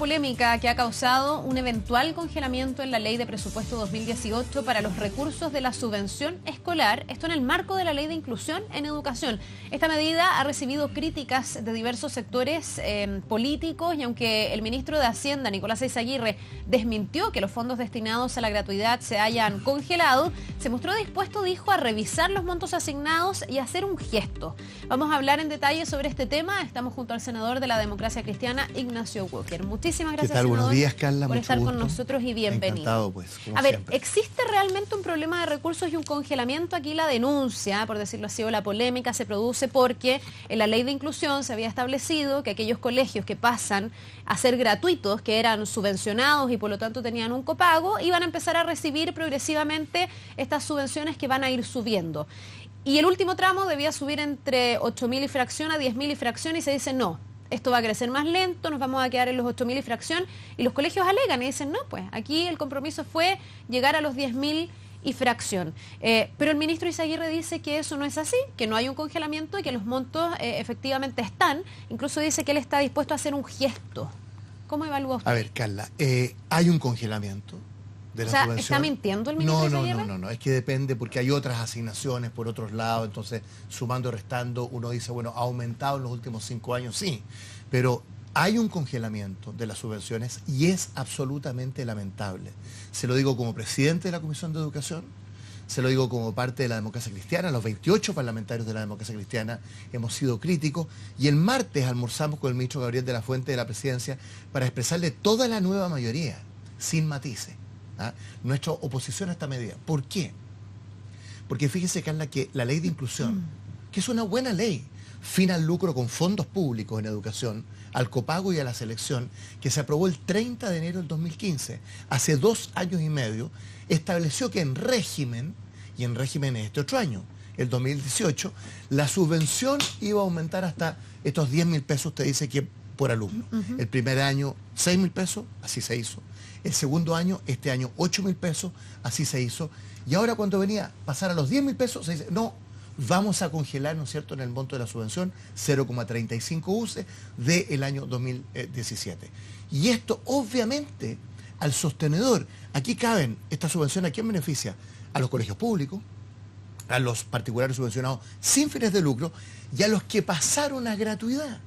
polémica que ha causado un eventual congelamiento en la Ley de Presupuesto 2018 para los recursos de la subvención escolar, esto en el marco de la Ley de Inclusión en Educación. Esta medida ha recibido críticas de diversos sectores políticos y aunque el ministro de Hacienda, Nicolás Eyzaguirre, desmintió que los fondos destinados a la gratuidad se hayan congelado, se mostró dispuesto, dijo, a revisar los montos asignados y hacer un gesto. Vamos a hablar en detalle sobre este tema. Estamos junto al senador de la Democracia Cristiana, Ignacio Walker. Muchísimas gracias, senador, buenos días, Carla, por estar gusto. Con nosotros y bienvenido. Encantado, pues, a ver, siempre. ¿existe realmente un problema de recursos y un congelamiento? Aquí la denuncia, por decirlo así, o la polémica se produce porque en la Ley de Inclusión se había establecido que aquellos colegios que pasan a ser gratuitos, que eran subvencionados y por lo tanto tenían un copago, iban a empezar a recibir progresivamente estas subvenciones que van a ir subiendo. Y el último tramo debía subir entre 8.000 y fracción a 10.000 y fracción y se dice no. Esto va a crecer más lento, nos vamos a quedar en los 8.000 y fracción, y los colegios alegan y dicen, no, pues aquí el compromiso fue llegar a los 10.000 y fracción. Pero el ministro Eyzaguirre dice que eso no es así, que no hay un congelamiento y que los montos efectivamente están. Incluso dice que él está dispuesto a hacer un gesto. ¿Cómo evalúa usted? A ver, Carla, hay un congelamiento de la subvención. ¿Está mintiendo el ministro Eyzaguirre? No, es que depende porque hay otras asignaciones por otros lados, entonces sumando y restando uno dice, bueno, ha aumentado en los últimos 5 años, sí, pero hay un congelamiento de las subvenciones y es absolutamente lamentable. Se lo digo como presidente de la Comisión de Educación, se lo digo como parte de la Democracia Cristiana, los 28 parlamentarios de la Democracia Cristiana hemos sido críticos y el martes almorzamos con el ministro Gabriel de la Fuente de la Presidencia para expresarle toda la nueva mayoría, sin matices, nuestra oposición a esta medida. ¿Por qué? Porque fíjese, Carla, que la Ley de Inclusión, que es una buena ley, fin al lucro con fondos públicos en educación, al copago y a la selección, que se aprobó el 30 de enero del 2015, hace 2 años y medio, estableció que en régimen, y en régimen es este otro año, el 2018, la subvención iba a aumentar hasta estos 10.000 pesos, usted dice que por alumno. El primer año 6.000 pesos, así se hizo. El segundo año, este año 8.000 pesos, así se hizo. Y ahora cuando venía a pasar a los 10.000 pesos, se dice, no, vamos a congelar, ¿no es cierto?, en el monto de la subvención 0,35 UCE del año 2017. Y esto, obviamente, al sostenedor, aquí caben, esta subvención, ¿a quién beneficia? A los colegios públicos, a los particulares subvencionados sin fines de lucro y a los que pasaron a gratuidad.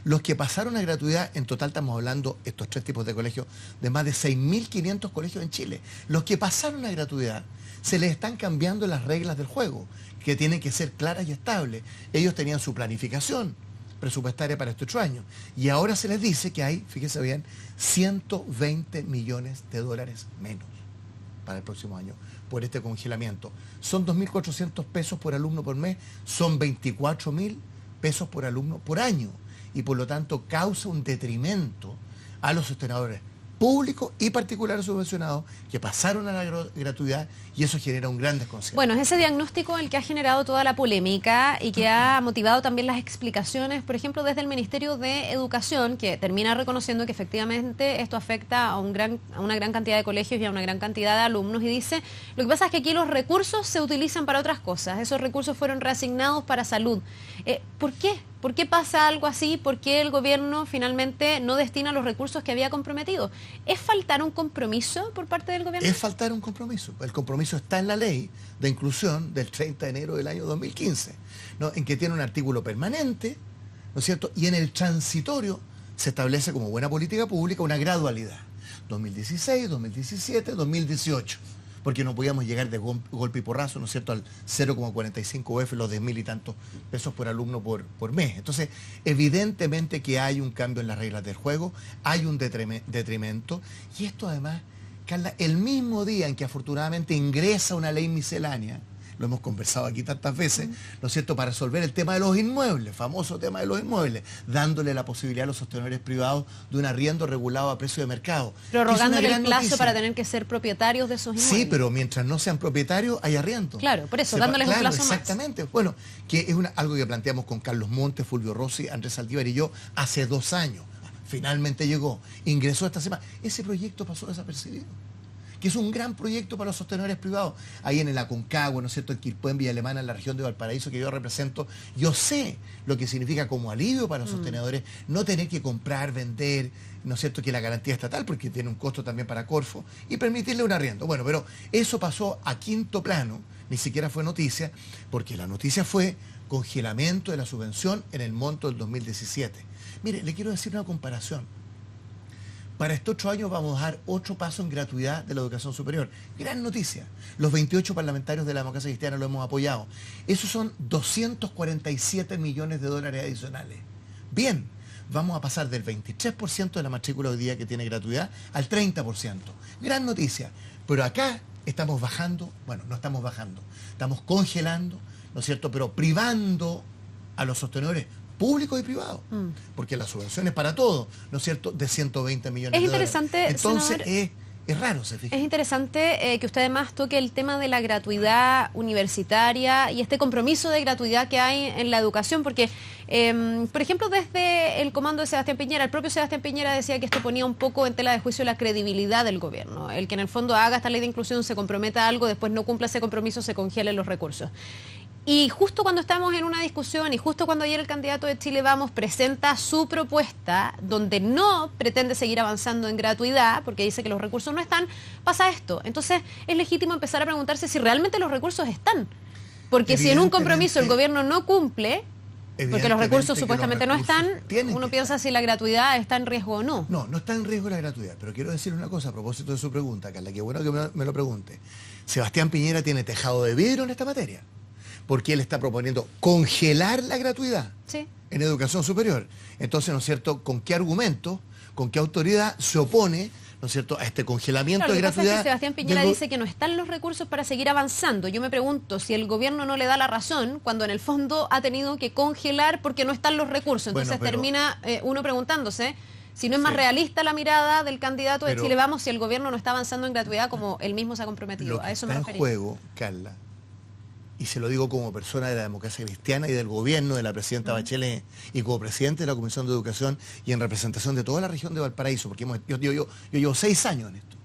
Los que pasaron a gratuidad, en total estamos hablando, estos 3 tipos de colegios, de más de 6.500 colegios en Chile. Los que pasaron a gratuidad, se les están cambiando las reglas del juego, que tienen que ser claras y estables. Ellos tenían su planificación presupuestaria para este otro año. Y ahora se les dice que hay, fíjense bien, 120 millones de dólares menos para el próximo año por este congelamiento. Son 2.400 pesos por alumno por mes, son 24.000 pesos por alumno por año. Y por lo tanto causa un detrimento a los sostenedores públicos y particulares subvencionados que pasaron a la gratuidad y eso genera un gran desconcierto. Bueno, es ese diagnóstico el que ha generado toda la polémica y que ha motivado también las explicaciones, por ejemplo, desde el Ministerio de Educación, que termina reconociendo que efectivamente esto afecta a una gran cantidad de colegios y a una gran cantidad de alumnos y dice, lo que pasa es que aquí los recursos se utilizan para otras cosas, esos recursos fueron reasignados para salud. ¿Por qué? ¿Por qué pasa algo así? ¿Por qué el gobierno finalmente no destina los recursos que había comprometido? ¿Es faltar un compromiso por parte del gobierno? Es faltar un compromiso. El compromiso está en la ley de inclusión del 30 de enero del año 2015, ¿no? En que tiene un artículo permanente, ¿no es cierto? Y en el transitorio se establece como buena política pública una gradualidad. 2016, 2017, 2018. Porque no podíamos llegar de golpe y porrazo, ¿no es cierto?, al 0,45 UF, los 10.000 y tantos pesos por alumno por mes. Entonces, evidentemente que hay un cambio en las reglas del juego, hay un detrimento, y esto además, Carla, el mismo día en que afortunadamente ingresa una ley miscelánea, lo hemos conversado aquí tantas veces, ¿no es cierto?, para resolver el tema de los inmuebles, famoso tema de los inmuebles, dándole la posibilidad a los sostenedores privados de un arriendo regulado a precio de mercado. Prorrogándole el plazo para tener que ser propietarios de esos inmuebles. Sí, pero mientras no sean propietarios hay arriendo. Claro, por eso, dándoles un plazo más. Exactamente. Bueno, que es algo que planteamos con Carlos Montes, Fulvio Rossi, Andrés Saldívar y yo hace 2 años. Finalmente llegó, ingresó esta semana. Ese proyecto pasó desapercibido. que es un gran proyecto para los sostenedores privados. Ahí en el Aconcagua, ¿no es cierto?, en Quilpué, en Villa Alemana, en la región de Valparaíso que yo represento, yo sé lo que significa como alivio para los sostenedores no tener que comprar, vender, ¿no es cierto?, que la garantía estatal, porque tiene un costo también para Corfo, y permitirle un arriendo. Bueno, pero eso pasó a quinto plano, ni siquiera fue noticia, porque la noticia fue congelamiento de la subvención en el monto del 2017. Mire, le quiero decir una comparación. Para estos 8 años vamos a dar 8 pasos en gratuidad de la educación superior. Gran noticia. Los 28 parlamentarios de la democracia cristiana lo hemos apoyado. Esos son 247 millones de dólares adicionales. Bien, vamos a pasar del 23% de la matrícula hoy día que tiene gratuidad al 30%. Gran noticia. Pero acá estamos bajando, bueno, no estamos bajando, estamos congelando, ¿no es cierto?, pero privando a los sostenedores públicos y privados, porque la subvención es para todo, ¿no es cierto?, de 120 millones de dólares. Es interesante, entonces, es raro, se fija. Es interesante que usted además toque el tema de la gratuidad universitaria y este compromiso de gratuidad que hay en la educación, porque, por ejemplo, desde el comando de Sebastián Piñera, el propio Sebastián Piñera decía que esto ponía un poco en tela de juicio la credibilidad del gobierno. El que en el fondo haga esta ley de inclusión, se comprometa a algo, después no cumpla ese compromiso, se congelen los recursos. Y justo cuando estamos en una discusión y justo cuando ayer el candidato de Chile Vamos presenta su propuesta donde no pretende seguir avanzando en gratuidad porque dice que los recursos no están, pasa esto. Entonces es legítimo empezar a preguntarse si realmente los recursos están. Porque si en un compromiso el gobierno no cumple, porque los recursos supuestamente no están, uno piensa si la gratuidad está en riesgo o no. No, no está en riesgo la gratuidad, pero quiero decir una cosa a propósito de su pregunta, Carla, que bueno que me lo pregunte. Sebastián Piñera tiene tejado de vidrio en esta materia, porque él está proponiendo congelar la gratuidad en educación superior. Entonces, ¿no es cierto?, ¿con qué argumento, con qué autoridad se opone, ¿no es cierto?, a este congelamiento de gratuidad? Lo que pasa es que Sebastián Piñera dice que no están los recursos para seguir avanzando. Yo me pregunto si el gobierno no le da la razón cuando en el fondo ha tenido que congelar porque no están los recursos. Entonces termina uno preguntándose si no es más realista la mirada del candidato de Chile Vamos si el gobierno no está avanzando en gratuidad como él mismo se ha comprometido. A eso me refería. Lo que está en juego, Carla, y se lo digo como persona de la democracia cristiana y del gobierno de la presidenta Bachelet y como presidente de la Comisión de Educación y en representación de toda la región de Valparaíso, porque yo llevo 6 años en esto,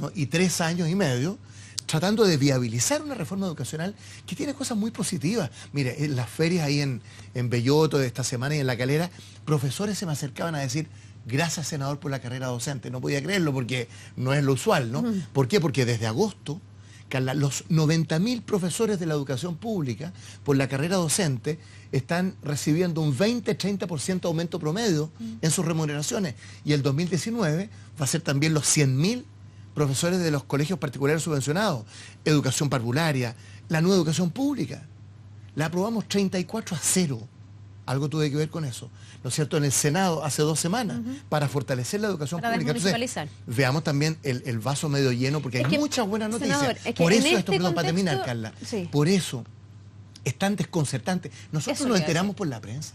¿no?, y 3 años y medio tratando de viabilizar una reforma educacional que tiene cosas muy positivas. Mire, en las ferias ahí en Belloto de esta semana y en La Calera, profesores se me acercaban a decir: gracias, senador, por la carrera docente. No podía creerlo porque no es lo usual, ¿no? ¿Por qué? Porque desde agosto, Carla, los 90.000 profesores de la educación pública por la carrera docente están recibiendo un 20-30% aumento promedio en sus remuneraciones. Y el 2019 va a ser también los 100.000 profesores de los colegios particulares subvencionados. Educación parvularia, la nueva educación pública. La aprobamos 34-0. Algo tuve que ver con eso, ¿no es cierto?, en el Senado hace 2 semanas, para fortalecer la educación pública. Entonces, veamos también el vaso medio lleno, porque hay muchas buenas noticias. Senador, por eso esto, perdón, para terminar, Carla, por eso es tan desconcertante. Nosotros nos enteramos por la prensa.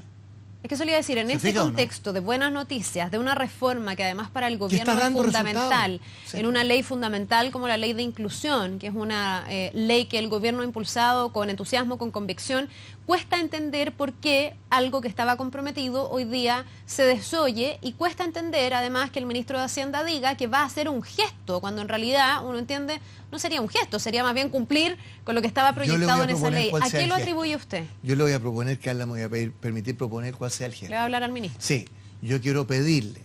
Es que eso le iba a decir, en este contexto de buenas noticias, de una reforma que además para el gobierno es fundamental, en una ley fundamental como la ley de inclusión, que es una ley que el gobierno ha impulsado con entusiasmo, con convicción, cuesta entender por qué algo que estaba comprometido hoy día se desoye y cuesta entender además que el ministro de Hacienda diga que va a hacer un gesto, cuando en realidad uno entiende no sería un gesto, sería más bien cumplir con lo que estaba proyectado en esa ley. ¿A qué lo atribuye usted? Yo le voy a proponer, Carla, me voy a permitir proponer cuál sea el gesto. ¿Le va a hablar al ministro? Sí, yo quiero pedirle,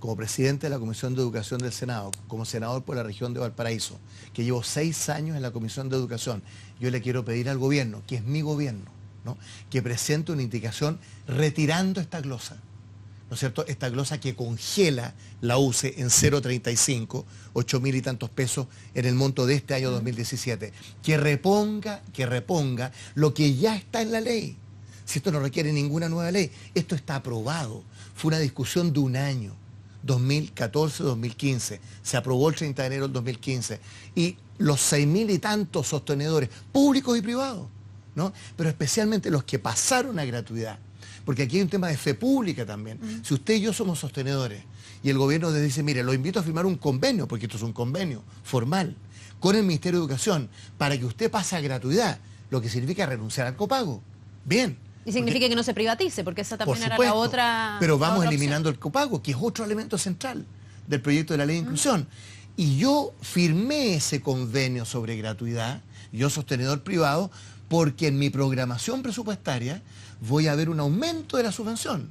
como presidente de la Comisión de Educación del Senado, como senador por la región de Valparaíso, que llevo 6 años en la Comisión de Educación, yo le quiero pedir al gobierno, que es mi gobierno, ¿no?, que presente una indicación retirando esta glosa, ¿no es cierto?, esta glosa que congela la UCE en 0,35, 8.000 y tantos pesos en el monto de este año 2017, que reponga lo que ya está en la ley. Si esto no requiere ninguna nueva ley, esto está aprobado. Fue una discusión de un año, 2014-2015, se aprobó el 30 de enero del 2015, y los 6.000 y tantos sostenedores, públicos y privados, ¿no?, pero especialmente los que pasaron a gratuidad, porque aquí hay un tema de fe pública también. Si usted y yo somos sostenedores y el gobierno les dice: mire, lo invito a firmar un convenio, porque esto es un convenio formal, con el Ministerio de Educación, para que usted pase a gratuidad, lo que significa renunciar al copago. Bien. Y significa que no se privatice, porque esa también era la otra. Pero vamos eliminando el copago, que es otro elemento central del proyecto de la ley de inclusión. Y yo firmé ese convenio sobre gratuidad, yo sostenedor privado, porque en mi programación presupuestaria voy a ver un aumento de la subvención.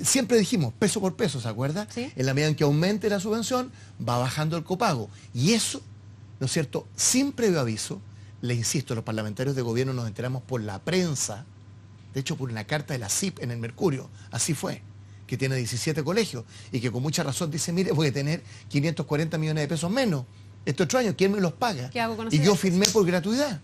Siempre dijimos peso por peso, ¿se acuerda? Sí. En la medida en que aumente la subvención, va bajando el copago. Y eso, ¿no es cierto?, sin previo aviso, le insisto, los parlamentarios de gobierno nos enteramos por la prensa, de hecho por una carta de la CIP en el Mercurio, así fue, que tiene 17 colegios y que con mucha razón dice, mire, voy a tener 540 millones de pesos menos este otro año, ¿quién me los paga? ¿Qué hago con Y ese yo déficit? firmé por gratuidad.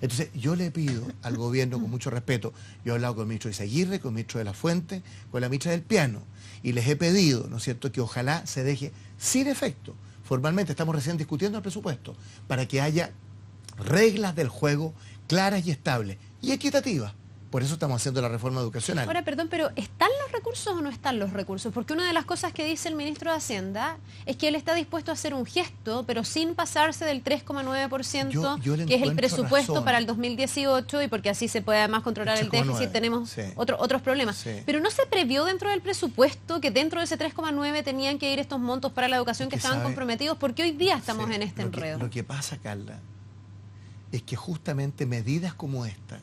Entonces, yo le pido al gobierno con mucho respeto, yo he hablado con el ministro Izaguirre, con el ministro de la Fuente, con la ministra del Piano, y les he pedido, ¿no es cierto?, que ojalá se deje sin efecto. Formalmente estamos recién discutiendo el presupuesto, para que haya reglas del juego claras y estables, y equitativas. Por eso estamos haciendo la reforma educacional. Ahora, perdón, pero ¿están los recursos o no están los recursos? Porque una de las cosas que dice el ministro de Hacienda es que él está dispuesto a hacer un gesto, pero sin pasarse del 3,9%, Yo le que es el encuentro presupuesto razón. para el 2018, y porque así se puede además controlar el 3,9, déficit, tenemos sí. otros problemas. Sí. Pero ¿no se previó dentro del presupuesto que dentro de ese 3,9 tenían que ir estos montos para la educación que Es que estaban sabe- comprometidos? Porque hoy día estamos Sí, en este enredo. Lo que pasa, Carla, es que justamente medidas como esta,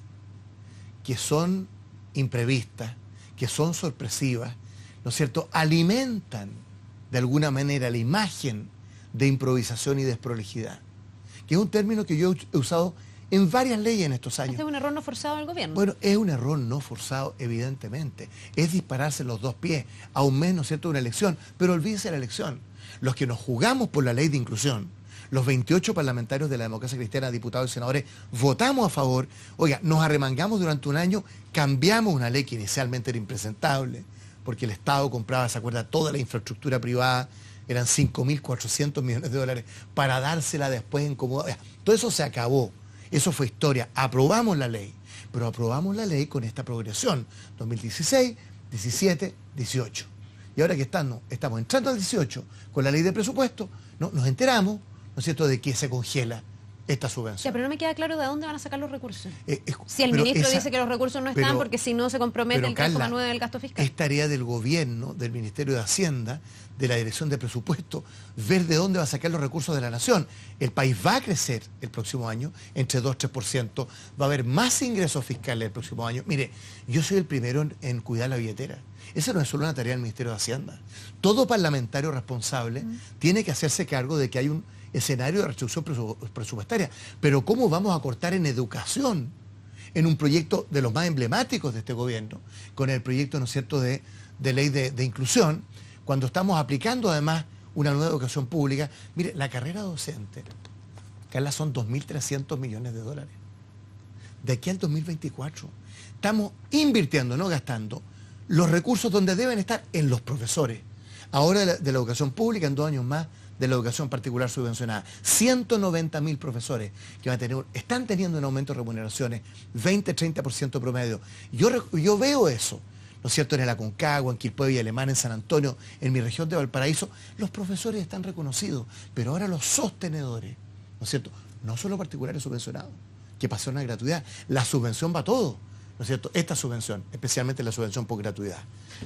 que son imprevistas, que son sorpresivas, ¿no es cierto?, alimentan de alguna manera la imagen de improvisación y desprolijidad, que es un término que yo he usado en varias leyes en estos años. Este es un error no forzado del gobierno. Bueno, es un error no forzado, evidentemente. Es dispararse los dos pies a un mes, ¿no es cierto?, de una elección. Pero olvídese de la elección. Los que nos jugamos por la ley de inclusión, los 28 parlamentarios de la democracia cristiana, diputados y senadores, votamos a favor. Oiga, nos arremangamos durante un año, cambiamos una ley que inicialmente era impresentable, porque el Estado compraba, ¿se acuerda?, toda la infraestructura privada, eran 5.400 millones de dólares, para dársela después en comodidad. Oiga, todo eso se acabó. Eso fue historia. Aprobamos la ley, pero aprobamos la ley con esta progresión. 2016, 17, 18. Y ahora que estamos entrando al 18 con la ley de presupuesto, nos enteramos, ¿no es cierto?, de que se congela esta Ya, subvención. pero no me queda claro de dónde van a sacar los recursos. Eh, eh, Si el pero ministro esa- dice que los recursos no están pero- porque si no se compromete pero, el Carla, 3,9 del gasto fiscal. Es tarea del gobierno, del Ministerio de Hacienda, de la Dirección de Presupuesto, ver de dónde va a sacar los recursos de la nación. El país va a crecer el próximo año, entre 2 y 3%. Va a haber más ingresos fiscales el próximo año. Mire, yo soy el primero en cuidar la billetera. Esa no es solo una tarea del Ministerio de Hacienda. Todo parlamentario responsable tiene que hacerse cargo de que hay un escenario de restricción presupuestaria. Pero ¿cómo vamos a cortar en educación? En un proyecto de los más emblemáticos de este gobierno, con el proyecto, ¿no es cierto?, de ley de inclusión, cuando estamos aplicando además una nueva educación pública. Mire, la carrera docente, Carla, son 2.300 millones de dólares. De aquí al 2024. Estamos invirtiendo, no gastando, los recursos donde deben estar, en los profesores. Ahora de la educación pública, en 2 años más, de la educación particular subvencionada. 190.000 profesores que están teniendo un aumento de remuneraciones, 20-30% promedio. Yo veo eso, ¿no es cierto?, en el Aconcagua, en Quilpué y Alemán, en San Antonio, en mi región de Valparaíso. Los profesores están reconocidos, pero ahora los sostenedores, ¿no es cierto?, no solo particulares subvencionados, que pasaron a gratuidad, la subvención va a todo, ¿no es cierto?, esta subvención, especialmente la subvención por gratuidad.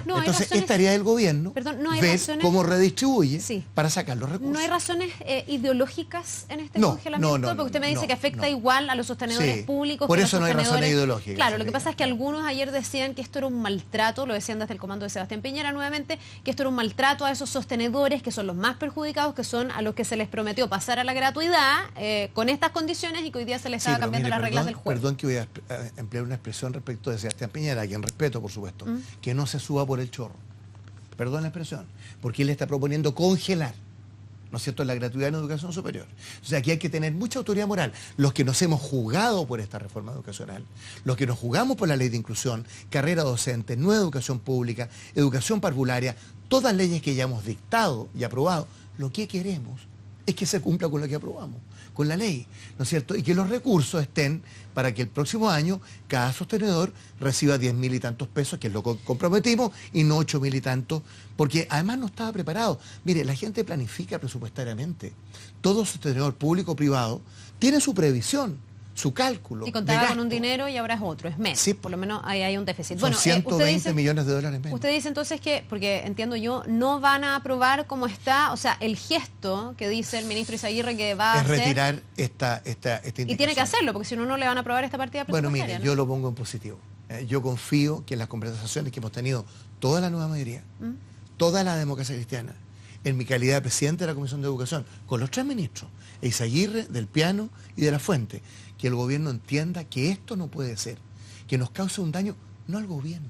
No, hay Entonces, razones- es tarea del gobierno Perdón, no hay ver razones- cómo redistribuye Sí. para sacar los recursos. ¿No hay razones ideológicas en este No, congelamiento? no, Porque usted me dice no, que afecta no. igual a los sostenedores Sí, públicos. por que a eso los no hay razones sostenedores. ideológicas, Claro, se lo que diga. pasa es que algunos ayer decían que esto era un maltrato, lo decían desde el comando de Sebastián Piñera nuevamente, que esto era un maltrato a esos sostenedores que son los más perjudicados, que son a los que se les prometió pasar a la gratuidad con estas condiciones y que hoy día se les Sí, estaba pero cambiando mire, las reglas del juego. Perdón que voy a emplear una expresión respecto de Sebastián Piñera, a quien respeto, por supuesto, que no se suba por el chorro. Perdón la expresión, porque él está proponiendo congelar, ¿no es cierto?, la gratuidad en educación superior. O sea, aquí hay que tener mucha autoridad moral. Los que nos hemos jugado por esta reforma educacional, los que nos jugamos por la ley de inclusión, carrera docente, nueva educación pública, educación parvularia, todas leyes que ya hemos dictado y aprobado, lo que queremos es que se cumpla con lo que aprobamos, con la ley, ¿no es cierto? Y que los recursos estén para que el próximo año cada sostenedor reciba 10.000 y tantos pesos, que es lo que comprometimos, y no 8.000 y tantos, porque además no estaba preparado. Mire, la gente planifica presupuestariamente. Todo sostenedor público o privado tiene su previsión su cálculo Y de contaba con gasto. un dinero y ahora es otro, es menos. Sí. Por lo menos ahí hay un déficit. Son Bueno, 120 millones de dólares menos. usted dice entonces que, porque entiendo yo, no van a aprobar como está, o sea, el gesto que dice el ministro Izaguirre que va a Es hacer. retirar esta indicación. Y tiene que hacerlo, porque si no, no le van a aprobar esta partida Bueno, presupuestaria. mire, yo lo pongo en positivo. Yo confío que en las conversaciones que hemos tenido toda la nueva mayoría, toda la democracia cristiana, en mi calidad de presidente de la Comisión de Educación, con los 3 ministros, Izaguirre, Del Piano y de la Fuente, que el gobierno entienda que esto no puede ser, que nos cause un daño, no al gobierno,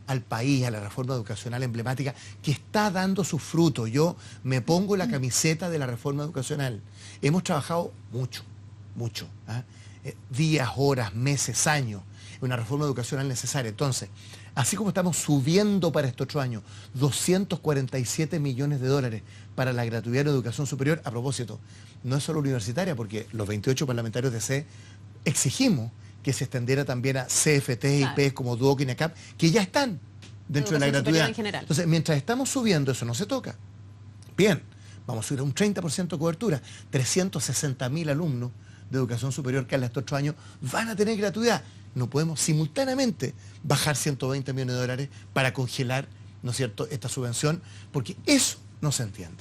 al país, a la reforma educacional emblemática, que está dando sus frutos. Yo me pongo la camiseta de la reforma educacional. Hemos trabajado mucho, mucho, días, horas, meses, años, una reforma educacional necesaria. Entonces, así como estamos subiendo para estos 8 años 247 millones de dólares para la gratuidad de educación superior, a propósito, no es solo universitaria, porque los 28 parlamentarios de C exigimos que se extendiera también a CFT y IPs como Duoc y NECAP, que ya están dentro de la gratuidad. En general. Entonces, mientras estamos subiendo, eso no se toca. Bien, vamos a subir a un 30% de cobertura. 360.000 alumnos de educación superior que en estos 8 años van a tener gratuidad. No podemos simultáneamente bajar 120 millones de dólares para congelar, ¿no es cierto?, esta subvención, porque eso no se entiende.